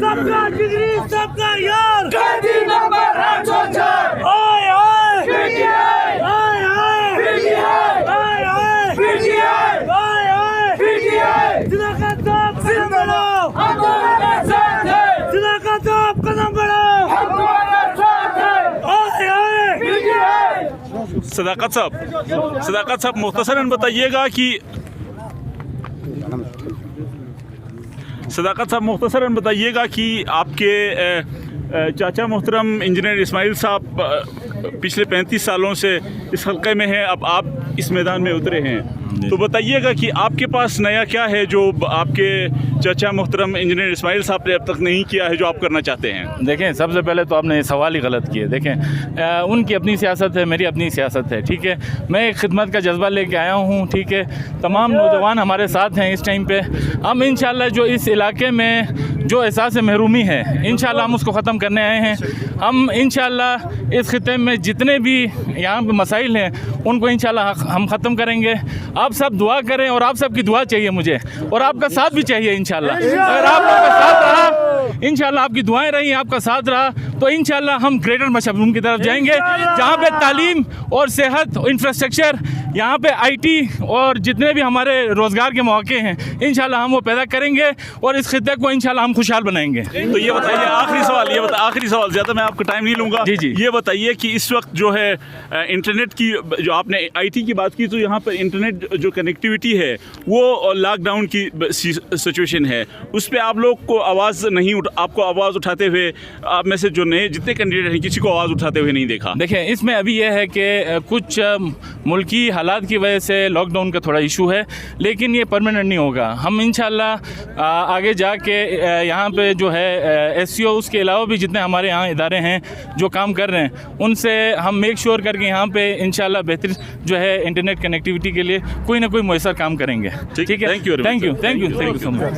सबका जिगरी सबका यार कैदी नंबर 804 आए सिदाकत आप कदम बढ़ाओ हमारे साथ है सिदाकत आप कदम बढ़ाओ हमारे साथ है सदाकत साहब मुख्तसरन बताइएगा कि आपके चाचा मोहतरम इंजीनियर इस्माइल साहब पिछले 35 सालों से इस हल्के में हैं, अब आप इस मैदान में उतरे हैं, तो बताइएगा कि आपके पास नया क्या है जो आपके चाचा मोहतरम इंजीनियर इस्माइल साहब ने अब तक नहीं किया है जो आप करना चाहते हैं। देखें, सबसे पहले तो आपने ये सवाल ही गलत किए। देखें, उनकी अपनी सियासत है, मेरी अपनी सियासत है, ठीक है। मैं एक खिदमत का जज्बा लेके आया हूँ, ठीक है। तमाम नौजवान हमारे साथ हैं इस टाइम पे। हम इंशाल्लाह जो इस इलाके में जो एहसास महरूमी है, इंशाल्लाह हम उसको ख़त्म करने आए हैं। हम इंशाल्लाह इस खिते में जितने भी यहाँ पे मसाइल हैं उनको इंशाल्लाह हम ख़त्म करेंगे। आप सब दुआ करें और आप सब की दुआ चाहिए मुझे, और आपका साथ भी चाहिए इंशाल्लाह। अगर आप लोगों का साथ रहा, इंशाल्लाह आपकी दुआएं रही, आपका साथ रहा, तो इंशाल्लाह हम ग्रेटर मशबून की तरफ जाएंगे, जहाँ पे तालीम और सेहत, इंफ्रास्ट्रक्चर, यहाँ पे IT और जितने भी हमारे रोज़गार के मौके हैं इंशाल्लाह हम वो पैदा करेंगे और इस खिते को इंशाल्लाह हम खुशहाल बनाएंगे। तो ये बताइए, आखिरी सवाल, ज़्यादा मैं आपका टाइम नहीं लूँगा। जी। ये बताइए कि इस वक्त जो है इंटरनेट की, जो आपने IT की बात की, तो यहाँ पर इंटरनेट जो कनेक्टिविटी है वो लॉकडाउन की सिचुएशन है, उस पर आप लोग को आपको आवाज़ उठाते हुए, आप में से जो नए जितने कैंडिडेट हैं किसी को आवाज़ उठाते हुए नहीं देखा। देखें, इसमें अभी यह है कि कुछ मुल्की हालात की वजह से लॉकडाउन का थोड़ा इशू है, लेकिन ये परमानेंट नहीं होगा। हम इंशाल्लाह आगे जाके यहाँ पे जो है SCO, उसके अलावा भी जितने हमारे यहाँ इदारे हैं जो काम कर रहे हैं, उनसे हम मेक श्योर करके यहाँ पे इंशाल्लाह बेहतर जो है इंटरनेट कनेक्टिविटी के लिए कोई ना कोई मुयसर काम करेंगे। ठीक है, थैंक यू सो मच।